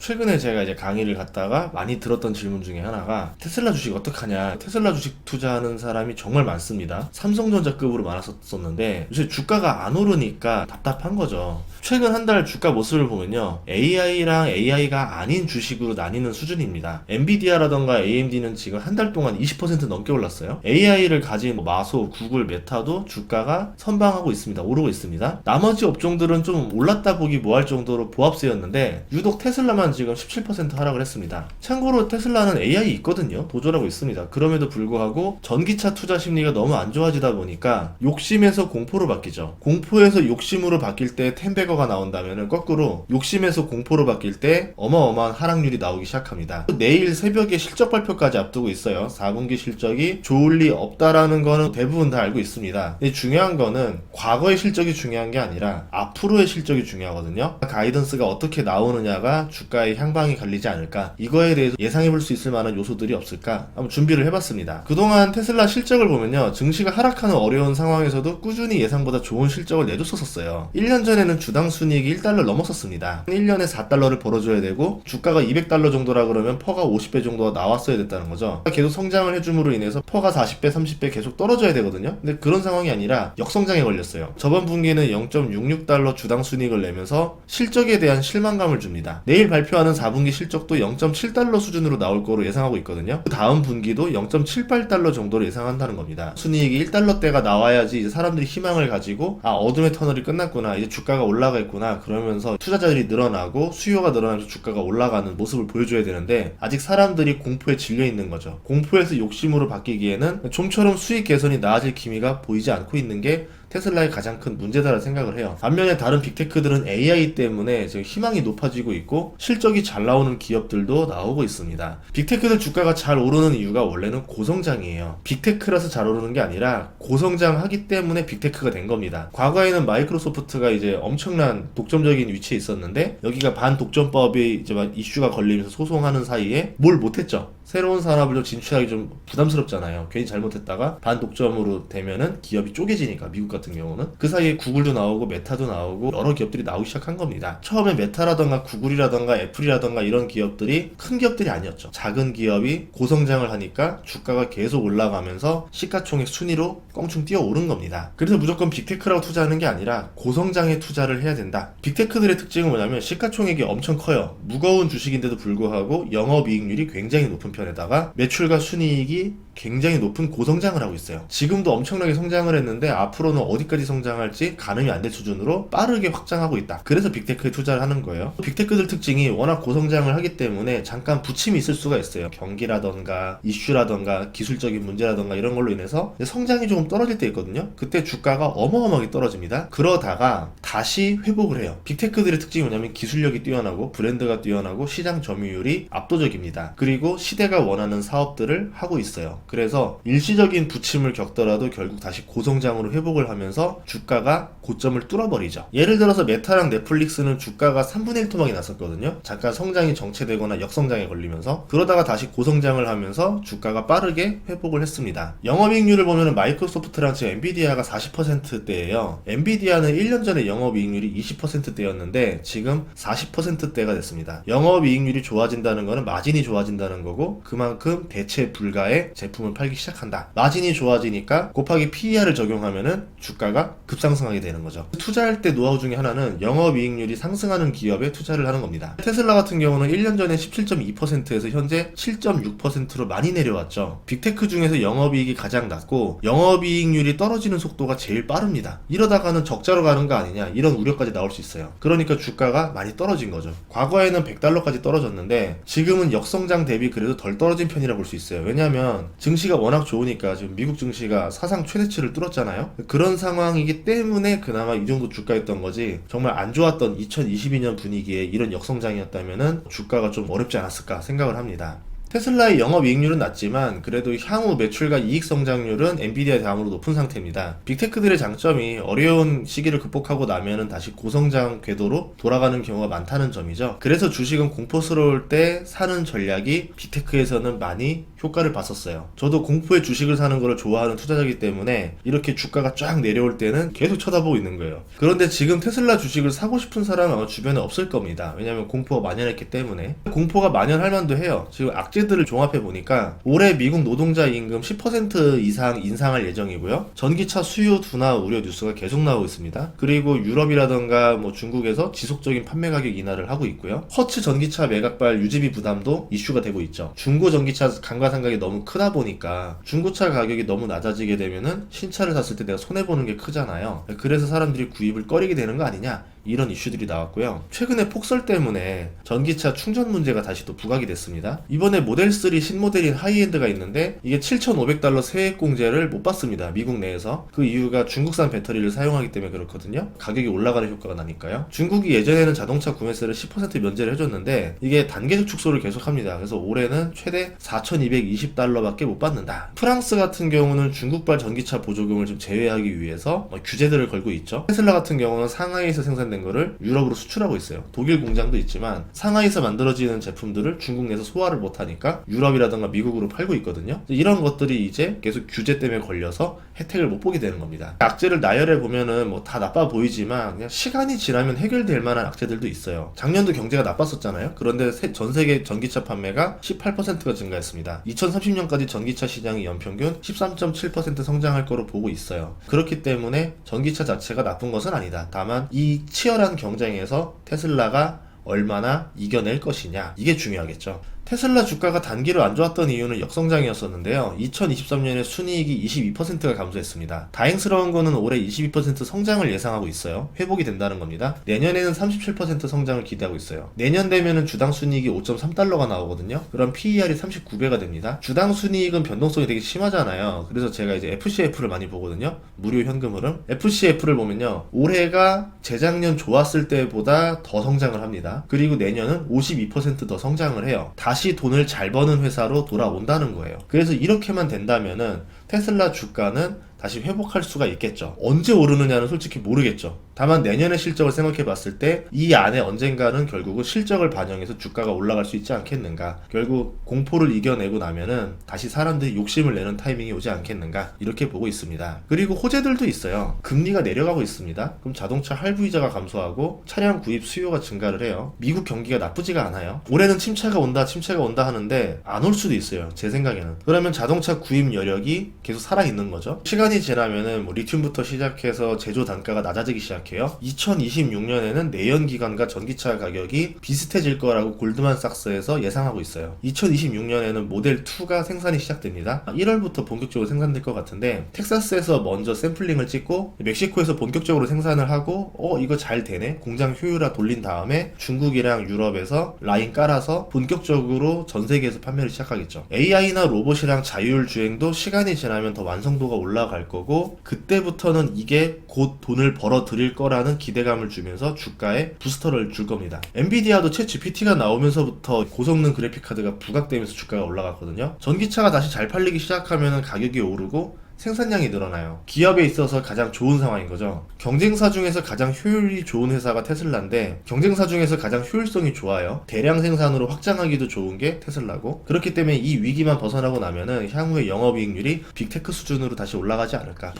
최근에 제가 이제 강의를 갔다가 많이 들었던 질문 중에 하나가 테슬라 주식 어떡하냐. 테슬라 주식 투자하는 사람이 정말 많습니다. 삼성전자급으로 많았었는데 요새 주가가 안 오르니까 답답한 거죠. 최근 한 달 주가 모습을 보면요, AI랑 AI가 아닌 주식으로 나뉘는 수준입니다. 엔비디아라던가 AMD는 지금 한 달 동안 20% 넘게 올랐어요. AI를 가진 마소, 구글, 메타도 주가가 선방하고 있습니다. 오르고 있습니다. 나머지 업종들은 좀 올랐다 보기 뭐할 정도로 보합세였는데 유독 테슬라만 지금 17% 하락을 했습니다. 참고로 테슬라는 AI 있거든요. 도전하고 있습니다. 그럼에도 불구하고 전기차 투자 심리가 너무 안 좋아지다 보니까 욕심에서 공포로 바뀌죠. 공포에서 욕심으로 바뀔 때 텐베거가 나온다면 거꾸로 욕심에서 공포로 바뀔 때 어마어마한 하락률이 나오기 시작합니다. 내일 새벽에 실적 발표까지 앞두고 있어요. 4분기 실적이 좋을 리 없다라는 거는 대부분 다 알고 있습니다. 근데 중요한 거는 과거의 실적이 중요한 게 아니라 앞으로의 실적이 중요하거든요. 가이던스가 어떻게 나오느냐가 주가의 향방이 갈리지 않을까, 이거에 대해서 예상해 볼 수 있을 만한 요소들이 없을까 한번 준비를 해봤습니다. 그동안 테슬라 실적을 보면요, 증시가 하락하는 어려운 상황에서도 꾸준히 예상보다 좋은 실적을 내줬었어요. 1년 전에는 주당 순이익이 1달러 넘었었습니다. 1년에 4달러를 벌어줘야 되고 주가가 200달러 정도라 그러면 퍼가 50배 정도가 나왔어야 됐다는 거죠. 계속 성장을 해줌으로 인해서 퍼가 40배 30배 계속 떨어져야 되거든요. 근데 그런 상황이 아니라 역성장에 걸렸어요. 저번 분기는 0.66달러 주당 순이익을 내면서 실적에 대한 실망감을 줍니다. 내일 발표하는 4분기 실적도 0.7달러 수준으로 나올 거로 예상하고 있거든요. 그 다음 분기도 0.78달러 정도로 예상한다는 겁니다. 순이익이 1달러대가 나와야지 이제 사람들이 희망을 가지고 어둠의 터널이 끝났구나, 이제 주가가 올라가겠구나, 그러면서 투자자들이 늘어나고 수요가 늘어나면서 주가가 올라가는 모습을 보여줘야 되는데 아직 사람들이 공포에 질려 있는 거죠. 공포에서 욕심으로 바뀌기에는 좀처럼 수익 개선이 나아질 기미가 보이지 않고 있는 게 테슬라의 가장 큰 문제다라고 생각을 해요. 반면에 다른 빅테크들은 AI 때문에 지금 희망이 높아지고 있고 실적이 잘 나오는 기업들도 나오고 있습니다. 빅테크들 주가가 잘 오르는 이유가 원래는 고성장이에요. 빅테크라서 잘 오르는 게 아니라 고성장하기 때문에 빅테크가 된 겁니다. 과거에는 마이크로소프트가 이제 엄청난 독점적인 위치에 있었는데 여기가 반독점법이 이제 막 이슈가 걸리면서 소송하는 사이에 뭘 못했죠. 새로운 산업을 좀 진출하기 좀 부담스럽잖아요. 괜히 잘못했다가 반독점으로 되면은 기업이 쪼개지니까, 미국 같은 경우는. 그 사이에 구글도 나오고 메타도 나오고 여러 기업들이 나오기 시작한 겁니다. 처음에 메타라던가 구글이라던가 애플이라던가 이런 기업들이 큰 기업들이 아니었죠. 작은 기업이 고성장을 하니까 주가가 계속 올라가면서 시가총액 순위로 껑충 뛰어오른 겁니다. 그래서 무조건 빅테크라고 투자하는 게 아니라 고성장에 투자를 해야 된다. 빅테크들의 특징은 뭐냐면 시가총액이 엄청 커요. 무거운 주식인데도 불구하고 영업이익률이 굉장히 높은 편에다가 매출과 순이익이 굉장히 높은 고성장을 하고 있어요. 지금도 엄청나게 성장을 했는데 앞으로는 어디까지 성장할지 가늠이 안 될 수준으로 빠르게 확장하고 있다. 그래서 빅테크에 투자를 하는 거예요. 빅테크들 특징이 워낙 고성장을 하기 때문에 잠깐 부침이 있을 수가 있어요. 경기라던가 이슈라던가 기술적인 문제라던가 이런 걸로 인해서 성장이 조금 떨어질 때 있거든요. 그때 주가가 어마어마하게 떨어집니다. 그러다가 다시 회복을 해요. 빅테크들의 특징이 뭐냐면 기술력이 뛰어나고 브랜드가 뛰어나고 시장 점유율이 압도적입니다. 그리고 시대가 원하는 사업들을 하고 있어요. 그래서 일시적인 부침을 겪더라도 결국 다시 고성장으로 회복을 하면서 주가가 고점을 뚫어버리죠. 예를 들어서 메타랑 넷플릭스는 주가가 3분의 1 토막이 났었거든요. 잠깐 성장이 정체되거나 역성장에 걸리면서, 그러다가 다시 고성장을 하면서 주가가 빠르게 회복을 했습니다. 영업이익률을 보면 마이크로소프트랑 지금 엔비디아가 40%대예요. 엔비디아는 1년 전에 영업이익률이 20%대였는데 지금 40%대가 됐습니다. 영업이익률이 좋아진다는 거는 마진이 좋아진다는 거고, 그만큼 대체 불가의 제품을 팔기 시작한다. 마진이 좋아지니까 곱하기 PER을 적용하면은 주가가 급상승하게 되는 거죠. 투자할 때 노하우 중에 하나는 영업이익률이 상승하는 기업에 투자를 하는 겁니다. 테슬라 같은 경우는 1년 전에 17.2%에서 현재 7.6%로 많이 내려왔죠. 빅테크 중에서 영업이익이 가장 낮고 영업이익률이 떨어지는 속도가 제일 빠릅니다. 이러다가는 적자로 가는 거 아니냐, 이런 우려까지 나올 수 있어요. 그러니까 주가가 많이 떨어진 거죠. 과거에는 100달러까지 떨어졌는데 지금은 역성장 대비 그래도 덜 떨어진 편이라 볼 수 있어요. 왜냐하면 증시가 워낙 좋으니까. 지금 미국 증시가 사상 최대치를 뚫었잖아요. 그런 상황이기 때문에 그나마 이 정도 주가였던 거지, 정말 안 좋았던 2022년 분위기에 이런 역성장이었다면은 주가가 좀 어렵지 않았을까 생각을 합니다. 테슬라의 영업이익률은 낮지만 그래도 향후 매출과 이익 성장률은 엔비디아 다음으로 높은 상태입니다. 빅테크들의 장점이 어려운 시기를 극복하고 나면은 다시 고성장 궤도로 돌아가는 경우가 많다는 점이죠. 그래서 주식은 공포스러울 때 사는 전략이 빅테크에서는 많이 효과를 봤었어요. 저도 공포의 주식을 사는 거를 좋아하는 투자자이기 때문에 이렇게 주가가 쫙 내려올 때는 계속 쳐다보고 있는 거예요. 그런데 지금 테슬라 주식을 사고 싶은 사람은 아마 주변에 없을 겁니다. 왜냐하면 공포가 만연했기 때문에. 공포가 만연할 만도 해요. 지금 악재들을 종합해 보니까 올해 미국 노동자 임금 10% 이상 인상할 예정이고요. 전기차 수요 둔화 우려 뉴스가 계속 나오고 있습니다. 그리고 유럽이라던가 뭐 중국에서 지속적인 판매 가격 인하를 하고 있고요. 허츠 전기차 매각발 유지비 부담도 이슈가 되고 있죠. 중고 전기차 감가상각이 너무 크다 보니까 중고차 가격이 너무 낮아지게 되면은 신차를 샀을 때 내가 손해보는 게 크잖아요. 그래서 사람들이 구입을 꺼리게 되는 거 아니냐, 이런 이슈들이 나왔고요. 최근에 폭설 때문에 전기차 충전 문제가 다시 또 부각이 됐습니다. 이번에 모델3 신모델인 하이엔드가 있는데 이게 $7,500 세액 공제를 못 받습니다. 미국 내에서. 그 이유가 중국산 배터리를 사용하기 때문에 그렇거든요. 가격이 올라가는 효과가 나니까요. 중국이 예전에는 자동차 구매세를 10% 면제를 해줬는데 이게 단계적 축소를 계속합니다. 그래서 올해는 최대 $4,220밖에 못 받는다. 프랑스 같은 경우는 중국발 전기차 보조금을 좀 제외하기 위해서 규제들을 걸고 있죠. 테슬라 같은 경우는 상하이에서 생산된 거를 유럽으로 수출하고 있어요. 독일 공장도 있지만 상하이에서 만들어지는 제품들을 중국 내에서 소화를 못하니까 유럽이라든가 미국으로 팔고 있거든요. 이런 것들이 이제 계속 규제 때문에 걸려서 혜택을 못 보게 되는 겁니다. 악재를 나열해 보면은 뭐 다 나빠 보이지만 그냥 시간이 지나면 해결될 만한 악재들도 있어요. 작년도 경제가 나빴었잖아요. 그런데 전 세계 전기차 판매가 18%가 증가했습니다. 2030년까지 전기차 시장이 연평균 13.7% 성장할 거로 보고 있어요. 그렇기 때문에 전기차 자체가 나쁜 것은 아니다. 다만 이 치열한 경쟁에서 테슬라가 얼마나 이겨낼 것이냐, 이게 중요하겠죠. 테슬라 주가가 단기로 안 좋았던 이유는 역성장이었었는데요. 2023년에 순이익이 22%가 감소했습니다. 다행스러운 거는 올해 22% 성장을 예상하고 있어요. 회복이 된다는 겁니다. 내년에는 37% 성장을 기대하고 있어요. 내년 되면은 주당 순이익이 $5.3가 나오거든요. 그럼 PER이 39배가 됩니다. 주당 순이익은 변동성이 되게 심하잖아요. 그래서 제가 이제 FCF를 많이 보거든요. 무료 현금 흐름. FCF를 보면요, 올해가 재작년 좋았을 때보다 더 성장을 합니다. 그리고 내년은 52% 더 성장을 해요. 다시 돈을 잘 버는 회사로 돌아온다는 거예요. 그래서 이렇게만 된다면은 테슬라 주가는 다시 회복할 수가 있겠죠. 언제 오르느냐는 솔직히 모르겠죠. 다만 내년의 실적을 생각해 봤을 때 이 안에 언젠가는 결국은 실적을 반영해서 주가가 올라갈 수 있지 않겠는가. 결국 공포를 이겨내고 나면은 다시 사람들이 욕심을 내는 타이밍이 오지 않겠는가, 이렇게 보고 있습니다. 그리고 호재들도 있어요. 금리가 내려가고 있습니다. 그럼 자동차 할부이자가 감소하고 차량 구입 수요가 증가를 해요. 미국 경기가 나쁘지가 않아요. 올해는 침체가 온다 하는데 안 올 수도 있어요. 제 생각에는. 그러면 자동차 구입 여력이 계속 살아있는 거죠. 시간이 지나면은 뭐 리튬부터 시작해서 제조 단가가 낮아지기 시작해요. 2026년에는 내연기관과 전기차 가격이 비슷해질 거라고 골드만삭스에서 예상하고 있어요. 2026년에는 모델 2가 생산이 시작됩니다. 1월부터 본격적으로 생산될 것 같은데 텍사스에서 먼저 샘플링을 찍고 멕시코에서 본격적으로 생산을 하고 이거 잘 되네, 공장 효율화 돌린 다음에 중국이랑 유럽에서 라인 깔아서 본격적으로 전 세계에서 판매를 시작하겠죠. AI나 로봇이랑 자율주행도 시간이 지나면 더 완성도가 올라갈 거고, 그때부터는 이게 곧 돈을 벌어 들일 거라는 기대감을 주면서 주가에 부스터를 줄 겁니다. 엔비디아도 챗 GPT가 나오면서부터 고성능 그래픽카드가 부각되면서 주가가 올라갔거든요. 전기차가 다시 잘 팔리기 시작하면 가격이 오르고 생산량이 늘어나요. 기업에 있어서 가장 좋은 상황인 거죠. 경쟁사 중에서 가장 효율이 좋은 회사가 테슬라인데 경쟁사 중에서 가장 효율성이 좋아요. 대량 생산으로 확장하기도 좋은 게 테슬라고, 그렇기 때문에 이 위기만 벗어나고 나면은 향후에 영업이익률이 빅테크 수준으로 다시 올라가지 않을까.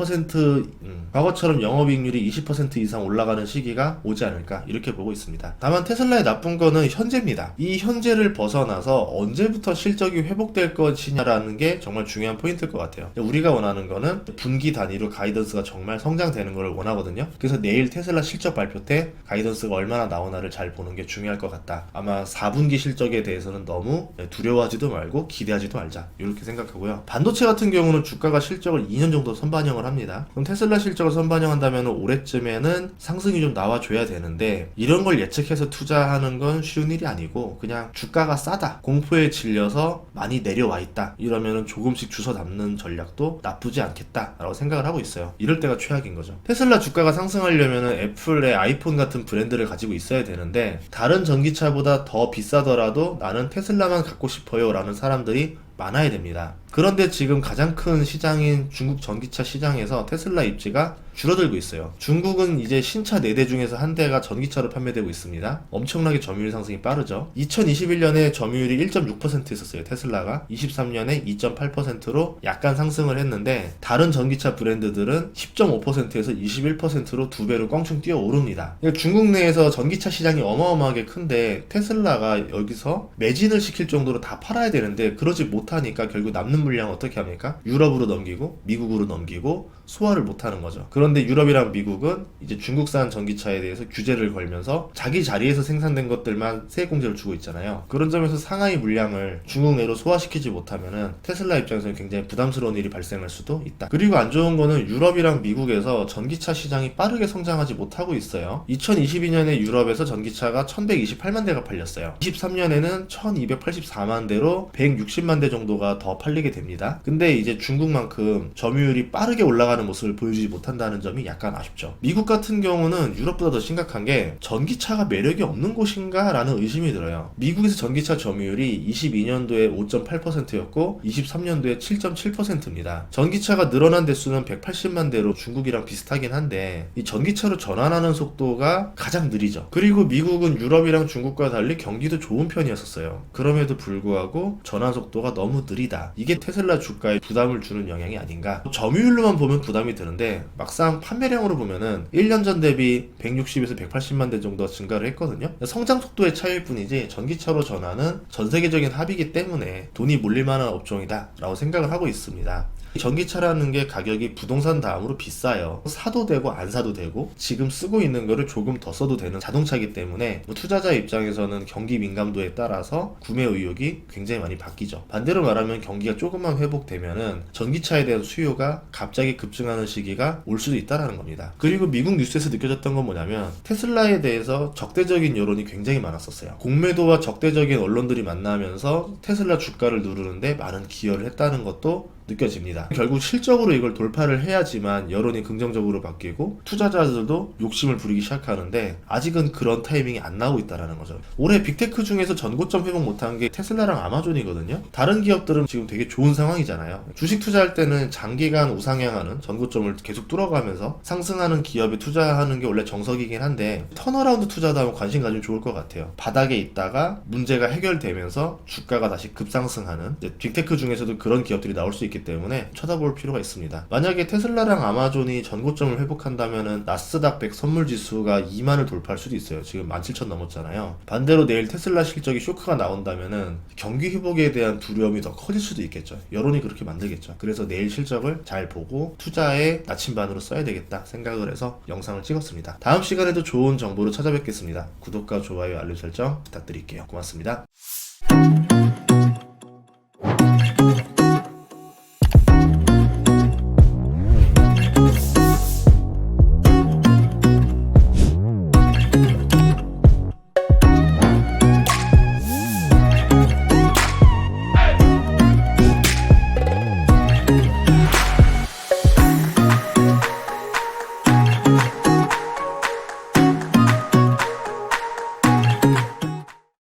과거처럼 영업이익률이 20% 이상 올라가는 시기가 오지 않을까, 이렇게 보고 있습니다. 다만 테슬라의 나쁜 거는 현재입니다. 이 현재를 벗어나서 언제부터 실적이 회복될 것이냐라는 게 정말 중요한 포인트일 것 같아요. 우리가 원하는 거는 분기 단위로 가이던스가 정말 성장되는 걸 원하거든요. 그래서 내일 테슬라 실적 발표 때 가이던스가 얼마나 나오나를 잘 보는 게 중요할 것 같다. 아마 4분기 실적에 대해서는 너무 두려워하지도 말고 기대하지도 말자, 이렇게 생각하고요. 반도체 같은 경우는 주가가 실적을 2년 정도 선반영을 합니다. 그럼 테슬라 실적을 선반영한다면 올해쯤에는 상승이 좀 나와줘야 되는데, 이런 걸 예측해서 투자하는 건 쉬운 일이 아니고 그냥 주가가 싸다, 공포에 질려서 많이 내려와 있다, 이러면은 조금씩 주워 담는 전략도 나쁘지 않겠다라고 생각을 하고 있어요. 이럴 때가 최악인 거죠. 테슬라 주가가 상승하려면 애플의 아이폰 같은 브랜드를 가지고 있어야 되는데, 다른 전기차보다 더 비싸더라도 나는 테슬라만 갖고 싶어요 라는 사람들이 많아야 됩니다. 그런데 지금 가장 큰 시장인 중국 전기차 시장에서 테슬라 입지가 줄어들고 있어요. 중국은 이제 신차 4대 중에서 한 대가 전기차로 판매되고 있습니다. 엄청나게 점유율 상승이 빠르죠. 2021년에 점유율이 1.6% 있었어요. 테슬라가 23년에 2.8%로 약간 상승을 했는데 다른 전기차 브랜드들은 10.5%에서 21%로 2배로 껑충 뛰어오릅니다. 중국 내에서 전기차 시장이 어마어마하게 큰데 테슬라가 여기서 매진을 시킬 정도로 다 팔아야 되는데 그러지 못하니까 결국 남는 물량 어떻게 합니까? 유럽으로 넘기고 미국으로 넘기고 소화를 못하는 거죠. 그런데 유럽이랑 미국은 이제 중국산 전기차에 대해서 규제를 걸면서 자기 자리에서 생산된 것들만 세액공제를 주고 있잖아요. 그런 점에서 상하이 물량을 중국 내로 소화시키지 못하면은 테슬라 입장에서는 굉장히 부담스러운 일이 발생할 수도 있다. 그리고 안 좋은 거는 유럽이랑 미국에서 전기차 시장이 빠르게 성장하지 못하고 있어요. 2022년에 유럽에서 전기차가 1128만 대가 팔렸어요. 23년에는 1284만 대로 160만 대 정도가 더 팔리게 됩니다. 근데 이제 중국만큼 점유율이 빠르게 올라가는 모습을 보여주지 못한다는 점이 약간 아쉽죠. 미국 같은 경우는 유럽보다 더 심각한 게 전기차가 매력이 없는 곳인가 라는 의심이 들어요. 미국에서 전기차 점유율이 22년도에 5.8%였고 23년도에 7.7%입니다. 전기차가 늘어난 대수는 180만 대로 중국이랑 비슷하긴 한데 이 전기차로 전환하는 속도가 가장 느리죠. 그리고 미국은 유럽이랑 중국과 달리 경기도 좋은 편이었어요. 그럼에도 불구하고 전환 속도가 너무 느리다. 이게 테슬라 주가에 부담을 주는 영향이 아닌가. 점유율로만 보면 부담이 드는데 막상 판매량으로 보면은 1년 전 대비 160에서 180만 대 정도 증가를 했거든요. 성장 속도의 차이일 뿐이지 전기차로 전환은 전 세계적인 합의이기 때문에 돈이 몰릴 만한 업종이다 라고 생각을 하고 있습니다. 전기차라는 게 가격이 부동산 다음으로 비싸요. 사도 되고 안 사도 되고 지금 쓰고 있는 거를 조금 더 써도 되는 자동차이기 때문에 투자자 입장에서는 경기 민감도에 따라서 구매 의욕이 굉장히 많이 바뀌죠. 반대로 말하면 경기가 조금만 회복되면은 전기차에 대한 수요가 갑자기 급증하는 시기가 올 수도 있다라는 겁니다. 그리고 미국 뉴스에서 느껴졌던 건 뭐냐면 테슬라에 대해서 적대적인 여론이 굉장히 많았었어요. 공매도와 적대적인 언론들이 만나면서 테슬라 주가를 누르는데 많은 기여를 했다는 것도 느껴집니다. 결국 실적으로 이걸 돌파를 해야지만 여론이 긍정적으로 바뀌고 투자자들도 욕심을 부리기 시작하는데 아직은 그런 타이밍이 안 나오고 있다는 거죠. 올해 빅테크 중에서 전고점 회복 못한 게 테슬라랑 아마존이거든요. 다른 기업들은 지금 되게 좋은 상황이잖아요. 주식 투자할 때는 장기간 우상향하는 전고점을 계속 뚫어가면서 상승하는 기업에 투자하는 게 원래 정석이긴 한데 턴어라운드 투자도 하면 관심 가지면 좋을 것 같아요. 바닥에 있다가 문제가 해결되면서 주가가 다시 급상승하는 빅테크 중에서도 그런 기업들이 나올 수 있기 때문에 쳐다볼 필요가 있습니다. 만약에 테슬라랑 아마존이 전고점을 회복한다면은 나스닥 100 선물 지수가 2만을 돌파할 수도 있어요. 지금 17,000 넘었잖아요. 반대로 내일 테슬라 실적이 쇼크가 나온다면은 경기 회복에 대한 두려움이 더 커질 수도 있겠죠. 여론이 그렇게 만들겠죠. 그래서 내일 실적을 잘 보고 투자에 나침반으로 써야 되겠다 생각을 해서 영상을 찍었습니다. 다음 시간에도 좋은 정보로 찾아뵙겠습니다. 구독과 좋아요, 알림 설정 부탁드릴게요. 고맙습니다.